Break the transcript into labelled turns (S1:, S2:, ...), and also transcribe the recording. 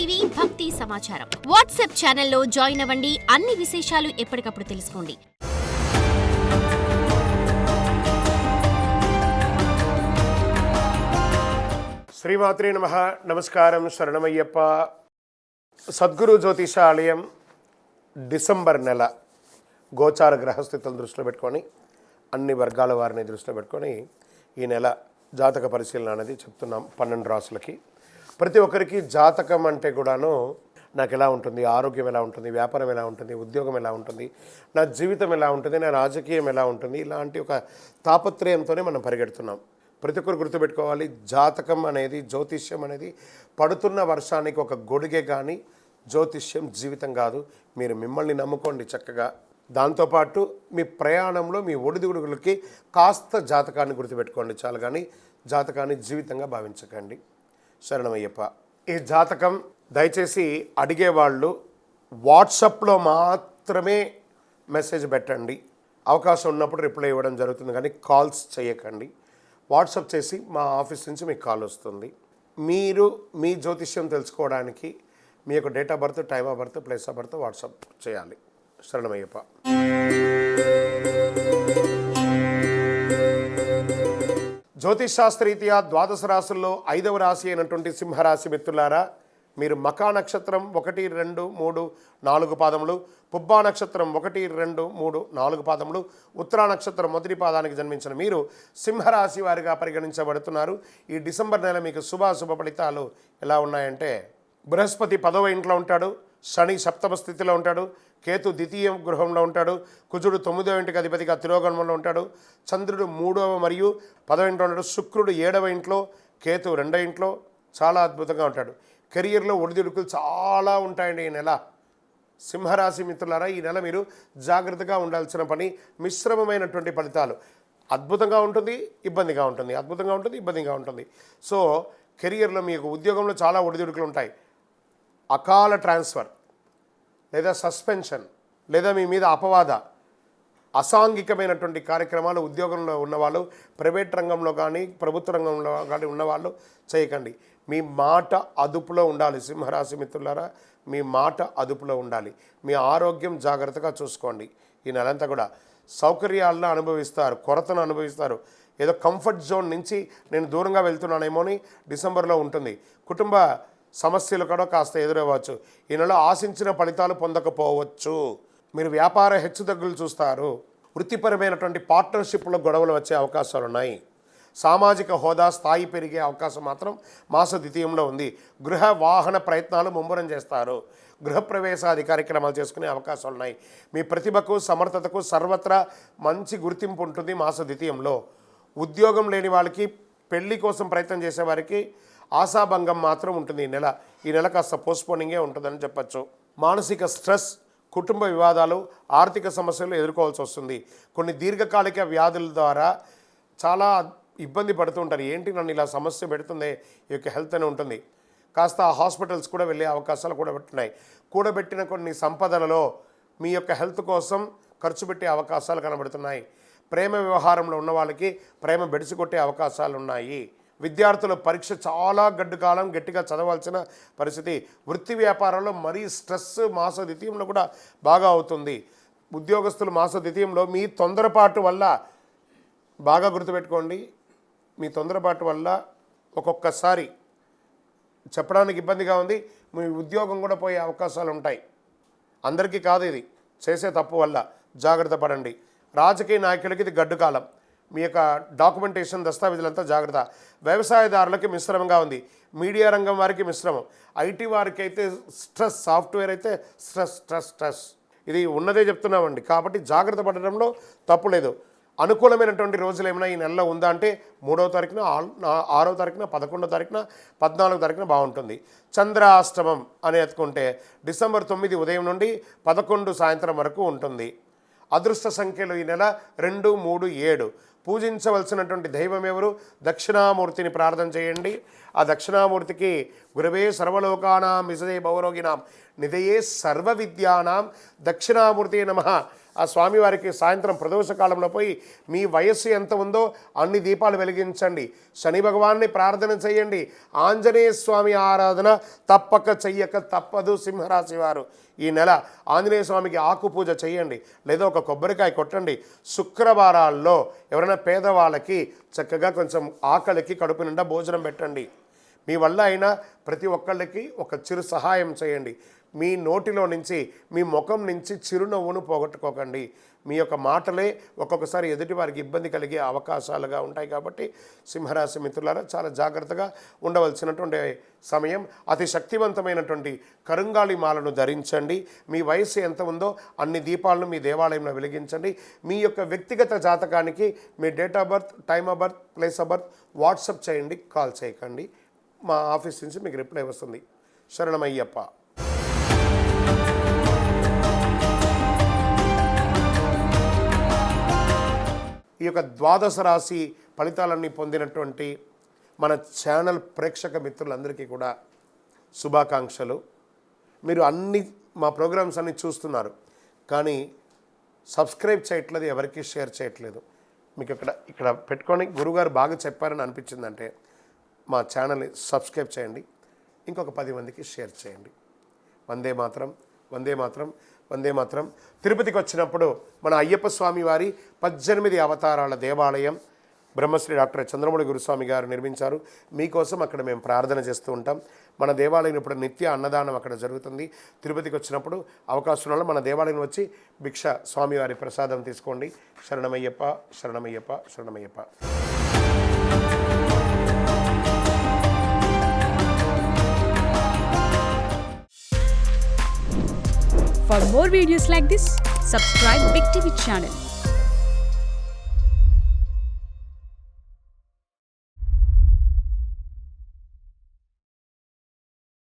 S1: TV భక్తి సమాచారం WhatsApp ఛానల్లో జాయిన్ అవ్వండి. అన్ని విశేషాలు ఎప్పటికప్పుడు తెలుసుకోండి.
S2: శ్రీమాత్రే నమః. నమస్కారం. శరణమయ్యప్ప. సద్గురు జ్యోతిష ఆలయం డిసెంబర్ నెల గోచార గ్రహస్థితులను దృష్టిలో పెట్టుకొని అన్ని వర్గాల వారిని దృష్టిలో పెట్టుకొని ఈ నెల జాతక పరిశీలన అనేది చెప్తున్నాం. 12 రాసులకి ప్రతి ఒక్కరికి జాతకం అంటే కూడాను నాకు ఎలా ఉంటుంది, ఆరోగ్యం ఎలా ఉంటుంది, వ్యాపారం ఎలా ఉంటుంది, ఉద్యోగం ఎలా ఉంటుంది, నా జీవితం ఎలా ఉంటుంది, నా రాజకీయం ఎలా ఉంటుంది, ఇలాంటి ఒక తాపత్రయంతోనే మనం పరిగెడుతున్నాం. ప్రతి ఒక్కరు గుర్తుపెట్టుకోవాలి, జాతకం అనేది, జ్యోతిష్యం అనేది పడుతున్న వర్షానికి ఒక గొడుగే కానీ జ్యోతిష్యం జీవితం కాదు. మీరు మిమ్మల్ని నమ్ముకోండి చక్కగా. దాంతోపాటు మీ ప్రయాణంలో మీ ఒడిదుడుగులకి కాస్త జాతకాన్ని గుర్తుపెట్టుకోండి చాలు, కానీ జాతకాన్ని జీవితంగా భావించకండి. శరణమయ్యప్ప. ఈ జాతకం దయచేసి అడిగేవాళ్ళు వాట్సాప్లో మాత్రమే మెసేజ్ పెట్టండి. అవకాశం ఉన్నప్పుడు రిప్లై ఇవ్వడం జరుగుతుంది, కానీ కాల్స్ చేయకండి. వాట్సాప్ చేసి మా ఆఫీస్ నుంచి మీకు కాల్ వస్తుంది. మీరు మీ జ్యోతిష్యం తెలుసుకోవడానికి మీ యొక్క date of birth, time of birth, place of birth WhatsApp చేయాలి. శరణమయ్యప్ప. జ్యోతిషాస్త్రరీత్యా ద్వాదశ రాశుల్లో 5వ రాశి అయినటువంటి సింహరాశి మిత్రులారా, మీరు మకా నక్షత్రం 1, 2, 3, 4 పాదములు, పుబ్బా నక్షత్రం 1, 2, 3, 4 పాదములు, ఉత్తరా నక్షత్రం మొదటి పాదానికి జన్మించిన మీరు సింహరాశి వారిగా పరిగణించబడుతున్నారు. ఈ డిసెంబర్ నెల మీకు శుభాశుభ ఫలితాలు ఎలా ఉన్నాయంటే, బృహస్పతి 10వ ఇంట్లో ఉంటాడు, శని 7వ స్థితిలో ఉంటాడు, కేతు 2వ గృహంలో ఉంటాడు, కుజుడు 9వ ఇంటికి అధిపతిగా తిరోగమనంలో ఉంటాడు, చంద్రుడు 3వ మరియు 10వ ఇంట్లో ఉంటాడు, శుక్రుడు 7వ ఇంట్లో, కేతు 2వ ఇంట్లో. చాలా అద్భుతంగా ఉంటాడు. కెరియర్లో ఒడిదుడుకులు చాలా ఉంటాయండి ఈ నెల. సింహరాశి మిత్రులారా, ఈ నెల మీరు జాగ్రత్తగా ఉండాల్సిన పని. మిశ్రమమైనటువంటి ఫలితాలు. అద్భుతంగా ఉంటుంది, ఇబ్బందిగా ఉంటుంది, అద్భుతంగా ఉంటుంది, ఇబ్బందిగా ఉంటుంది. సో కెరియర్లో మీకు ఉద్యోగంలో చాలా ఒడిదుడుకులు ఉంటాయి. అకాల ట్రాన్స్ఫర్ లేదా సస్పెన్షన్ లేదా మీ మీద అపవాద అసాంఘికమైనటువంటి కార్యక్రమాలు ఉద్యోగంలో ఉన్నవాళ్ళు, ప్రైవేట్ రంగంలో కానీ ప్రభుత్వ రంగంలో కానీ ఉన్నవాళ్ళు చేయకండి. మీ మాట అదుపులో ఉండాలి. సింహరాశి మిత్రులారా, మీ మాట అదుపులో ఉండాలి. మీ ఆరోగ్యం జాగ్రత్తగా చూసుకోండి. ఈ నెలంతా కూడా సౌకర్యాలను అనుభవిస్తారు, కొరతను అనుభవిస్తారు. ఏదో కంఫర్ట్ జోన్ నుంచి నేను దూరంగా వెళ్తున్నానేమో అని డిసెంబర్లో ఉంటుంది. కుటుంబ సమస్యలు కూడా కాస్త ఎదురవ్వచ్చు. ఈ నెల ఆశించిన ఫలితాలు పొందకపోవచ్చు. మీరు వ్యాపార హెచ్చుతగ్గులు చూస్తారు. వృత్తిపరమైనటువంటి పార్ట్నర్షిప్లో గొడవలు వచ్చే అవకాశాలు ఉన్నాయి. సామాజిక హోదా స్థాయి పెరిగే అవకాశం మాత్రం మాస ద్వితీయంలో ఉంది. గృహ వాహన ప్రయత్నాలు ముమ్మరం చేస్తారు. గృహప్రవేశాది కార్యక్రమాలు చేసుకునే అవకాశాలు ఉన్నాయి. మీ ప్రతిభకు సమర్థతకు సర్వత్రా మంచి గుర్తింపు ఉంటుంది మాస ద్వితీయంలో. ఉద్యోగం లేని వాళ్ళకి, పెళ్లి కోసం ప్రయత్నం చేసేవారికి ఆశాభంగం మాత్రం ఉంటుంది ఈ నెల కాస్త పోస్ట్పోనింగే ఉంటుందని చెప్పచ్చు. మానసిక స్ట్రెస్, కుటుంబ వివాదాలు, ఆర్థిక సమస్యలు ఎదుర్కోవాల్సి వస్తుంది. కొన్ని దీర్ఘకాలిక వ్యాధుల ద్వారా చాలా ఇబ్బంది పడుతూ ఉంటారు. ఏంటి నన్ను ఇలా సమస్య పెడుతుంది, ఈ యొక్క హెల్త్ అని ఉంటుంది. కాస్త హాస్పిటల్స్ కూడా వెళ్ళే అవకాశాలు కూడా పెట్టున్నాయి. కూడబెట్టిన కొన్ని సంపదలలో మీ యొక్క హెల్త్ కోసం ఖర్చు పెట్టే అవకాశాలు కనబడుతున్నాయి. ప్రేమ వ్యవహారంలో ఉన్న వాళ్ళకి ప్రేమ బెడిసికొట్టే అవకాశాలు ఉన్నాయి. విద్యార్థుల పరీక్ష చాలా గడ్డు కాలం గట్టిగా చదవాల్సిన పరిస్థితి. వృత్తి వ్యాపారంలో మరీ స్ట్రెస్ మాస ద్వితీయంలో కూడా బాగా అవుతుంది. ఉద్యోగస్తులు మాస ద్వితీయంలో మీ తొందరపాటు వల్ల, బాగా గుర్తుపెట్టుకోండి, మీ తొందరపాటు వల్ల ఒక్కొక్కసారి చెప్పడానికి ఇబ్బందిగా ఉంది, మీ ఉద్యోగం కూడా పోయే అవకాశాలు ఉంటాయి. అందరికీ కాదు, ఇది చేసే తప్పు వల్ల జాగ్రత్త పడండి. రాజకీయ నాయకులకి ఇది గడ్డు కాలం. మీ యొక్క డాక్యుమెంటేషన్, దస్తావేజులంతా జాగ్రత్త. వ్యవసాయదారులకి మిశ్రమంగా ఉంది. మీడియా రంగం వారికి మిశ్రమం. ఐటీ వారికి అయితే స్ట్రెస్, సాఫ్ట్వేర్ అయితే స్ట్రెస్. ఇది ఉన్నదే చెప్తున్నామండి. కాబట్టి జాగ్రత్త పడడంలో తప్పు లేదు. అనుకూలమైనటువంటి రోజులు ఏమైనా ఈ నెలలో ఉందా అంటే 3వ తారీఖున, 6వ తారీఖున, 11వ తారీఖున, 14వ తారీఖున బాగుంటుంది. చంద్రాష్టమం అని ఎత్తుకుంటే డిసెంబర్ 9 ఉదయం నుండి 11 సాయంత్రం వరకు ఉంటుంది. అదృష్ట సంఖ్యలు ఈ నెల 2, 3, 7. పూజించవలసినటువంటి దైవం ఎవరు? దక్షిణామూర్తిని ప్రార్థన చేయండి. ఆ దక్షిణామూర్తికి గురవే సర్వలోకానాం విసదే భవరోగినాం నిధయే సర్వ విద్యానాం దక్షిణామూర్తి నమః. ఆ స్వామివారికి సాయంత్రం ప్రదోష కాలంలో పోయి మీ వయస్సు ఎంత ఉందో అన్ని దీపాలు వెలిగించండి. శని భగవాన్ని ప్రార్థన చేయండి. ఆంజనేయ స్వామి ఆరాధన తప్పక చెయ్యక తప్పదు సింహరాశి వారు. ఈ నెల ఆంజనేయ స్వామికి ఆకు పూజ చేయండి, లేదా ఒక కొబ్బరికాయ కొట్టండి. శుక్రవారాల్లో ఎవరైనా పేదవాళ్ళకి చక్కగా కొంచెం ఆకలికి కడుపు నిండా భోజనం పెట్టండి. మీ వల్ల అయినా ప్రతి ఒక్కళ్ళకి ఒక చిరు సహాయం చేయండి. మీ నోటిలో నుంచి, మీ ముఖం నుంచి చిరునవ్వును పోగొట్టుకోకండి. మీ యొక్క మాటలే ఒక్కొక్కసారి ఎదుటి వారికి ఇబ్బంది కలిగే అవకాశాలుగా ఉంటాయి. కాబట్టి సింహరాశి మిత్రులారా చాలా జాగ్రత్తగా ఉండవలసినటువంటి సమయం. అతి శక్తివంతమైనటువంటి కరుంగాళి మాలను ధరించండి. మీ వయసు ఎంత ఉందో అన్ని దీపాలను మీ దేవాలయంలో వెలిగించండి. మీ యొక్క వ్యక్తిగత జాతకానికి మీ date of birth, time of birth, place of birth WhatsApp చేయండి, కాల్ చేయకండి. మా ఆఫీస్ నుంచి మీకు రిప్లై వస్తుంది. శరణమయ్యప్ప. ఈ యొక్క ద్వాదశ రాశి ఫలితాలన్నీ పొందినటువంటి మన ఛానల్ ప్రేక్షక మిత్రులందరికీ కూడా శుభాకాంక్షలు. మీరు అన్ని మా ప్రోగ్రామ్స్ అన్నీ చూస్తున్నారు, కానీ సబ్స్క్రైబ్ చేయట్లేదు, ఎవరికి షేర్ చేయట్లేదు. మీకు ఇక్కడ పెట్టుకొని గురువుగారు బాగా చెప్పారని అనిపించిందంటే మా ఛానల్ని సబ్స్క్రైబ్ చేయండి, ఇంకొక 10 మందికి షేర్ చేయండి. వందే మాత్రం, వందే మాత్రం, వందే మాత్రం. తిరుపతికి వచ్చినప్పుడు మన అయ్యప్ప స్వామి వారి 18 అవతారాల దేవాలయం బ్రహ్మశ్రీ డాక్టర్ చంద్రమౌళి గురుస్వామి గారు నిర్మించారు. మీకోసం అక్కడ మేము ప్రార్థన చేస్తూ ఉంటాం. మన దేవాలయం ఇప్పుడు నిత్య అన్నదానం అక్కడ జరుగుతుంది. తిరుపతికి వచ్చినప్పుడు అవకాశం వల్ల మన దేవాలయం వచ్చి భిక్ష స్వామివారి ప్రసాదం తీసుకోండి. శరణమయ్యప్ప, శరణమయ్యప్ప, శరణమయ్యప్ప.
S3: For more videos like this, subscribe Big TV channel.